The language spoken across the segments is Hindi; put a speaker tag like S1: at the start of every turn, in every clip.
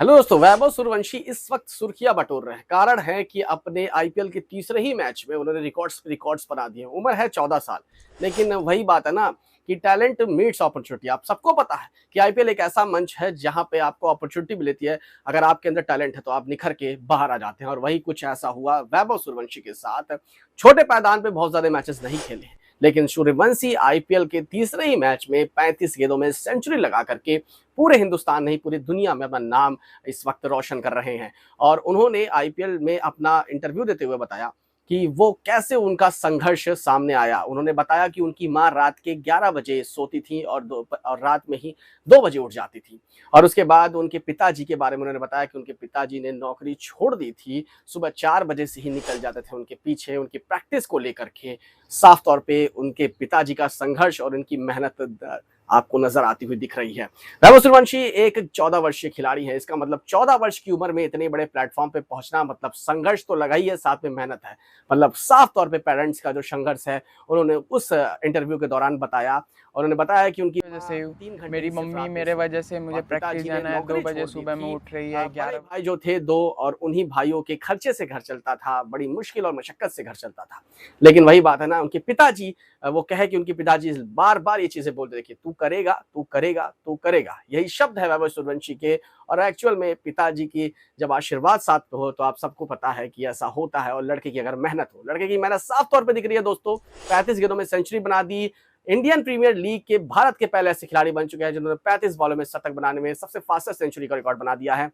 S1: हेलो दोस्तों, वैभव सूर्यवंशी इस वक्त सुर्खियां बटोर रहे हैं। कारण है कि अपने आईपीएल के तीसरे ही मैच में उन्होंने रिकॉर्ड्स बना दिए। उम्र है 14 साल, लेकिन वही बात है ना कि टैलेंट मीट्स अपॉर्चुनिटी। आप सबको पता है कि आईपीएल एक ऐसा मंच है जहां पे आपको अपॉर्चुनिटी मिलती है। अगर आपके अंदर टैलेंट है तो आप निखर के बाहर आ जाते हैं, और वही कुछ ऐसा हुआ वैभव सूर्यवंशी के साथ। छोटे मैदान पे बहुत ज्यादा मैचेस नहीं खेले, लेकिन सूर्यवंशी आईपीएल के तीसरे ही मैच में 35 गेंदों में सेंचुरी लगा करके पूरे हिंदुस्तान नहीं पूरी दुनिया में अपना नाम इस वक्त रोशन कर रहे हैं। और उन्होंने आईपीएल में अपना इंटरव्यू देते हुए बताया कि वो कैसे उनका संघर्ष सामने आया। उन्होंने बताया कि उनकी माँ रात के 11 बजे सोती थी और रात में ही 2 बजे उठ जाती थी। और उसके बाद उनके पिताजी के बारे में उन्होंने बताया कि उनके पिताजी ने नौकरी छोड़ दी थी, सुबह 4 बजे से ही निकल जाते थे उनके पीछे उनकी प्रैक्टिस को लेकर के। साफ तौर पे उनके पिताजी का संघर्ष और उनकी मेहनत आपको नजर आती हुई दिख रही है। वैभव सूर्यवंशी एक 14 वर्षीय खिलाड़ी है। इसका मतलब 14 वर्ष की उम्र में इतने बड़े प्लेटफॉर्म पे पहुंचना मतलब संघर्ष तो लगा ही है, साथ में मेहनत है। मतलब साफ तौर पे पेरेंट्स का जो संघर्ष है उन्होंने उस इंटरव्यू के दौरान बताया। और उन्होंने बताया कि उनकी
S2: वजह से
S1: 3 घंटे
S2: मेरी
S1: की सिर्फ
S2: मम्मी
S1: रात में
S2: मेरे
S1: सोती
S2: वजह
S1: थी,
S2: से मुझे
S1: और
S2: प्रैक्टिस
S1: पिताजी ने
S2: जाना है, दो
S1: नौकरी
S2: बजे
S1: छोड़ दी
S2: सुबह में
S1: थी।
S2: उठ रही है
S1: बड़े
S2: 11।
S1: भाई जो थे 2, और उन्हीं भाइयों के खर्चे से घर चलता था। बड़ी मुश्किल और मशक्कत से घर चलता था। लेकिन वही बात है ना, उनके पिताजी वो कहे कि उनके पिताजी बार बार ये चीजें बोलते थे कि तू करेगा, तू करेगा, तू करेगा। यही शब्द है वैभव सूर्यवंशी के। और एक्चुअल में पिताजी की जब आशीर्वाद साथ में हो तो आप सबको पता है कि ऐसा होता है। और लड़के की अगर मेहनत हो, लड़के की मेहनत साफ तौर पर दिख रही है दोस्तों। 35 गेंदों में सेंचुरी बना दी। इंडियन प्रीमियर लीग के भारत के पहले ऐसे खिलाड़ी बन चुके हैं जिन्होंने 35 बॉलों में शतक बनाने में सबसे फास्टेस्ट सेंचुरी का रिकॉर्ड बना दिया है।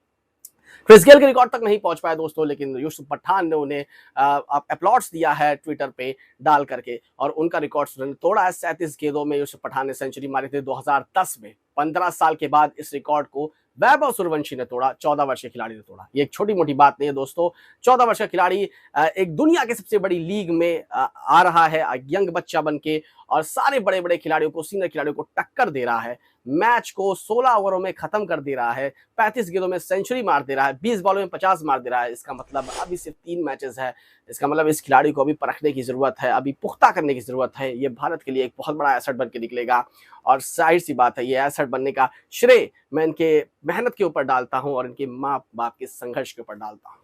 S1: क्रिस गेल के रिकॉर्ड तक नहीं पहुंच पाया दोस्तों, लेकिन यूसुफ पठान ने उन्हें अप्लॉड्स दिया है ट्विटर पे डाल करके, और उनका रिकॉर्ड उन्होंने तोड़ा है। 37 गेंदों में यूसुफ पठान ने सेंचुरी मारी थी 2010 में। 15 साल के बाद इस रिकॉर्ड को वैभव सूर्यवंशी ने तोड़ा, 14 वर्षीय खिलाड़ी ने तोड़ा। ये एक छोटी मोटी बात नहीं है दोस्तों। 14 वर्ष का खिलाड़ी एक दुनिया के सबसे बड़ी लीग में आ रहा है यंग बच्चा बन के, और सारे बड़े बड़े खिलाड़ियों को, सीनियर खिलाड़ियों को टक्कर दे रहा है। मैच को 16 ओवरों में खत्म कर दे रहा है। 35 गेंदों में सेंचुरी मार दे रहा है, 20 बॉलों में 50 मार दे रहा है। इसका मतलब अभी सिर्फ 3 मैचेस है। इसका मतलब इस खिलाड़ी को अभी परखने की जरूरत है, अभी पुख्ता करने की जरूरत है। ये भारत के लिए एक बहुत बड़ा एसेट बन के निकलेगा। और जाहिर सी बात है, ये एसेट बनने का श्रेय मैं इनके मेहनत के ऊपर डालता हूं और इनके माँ बाप के संघर्ष के ऊपर डालता हूं।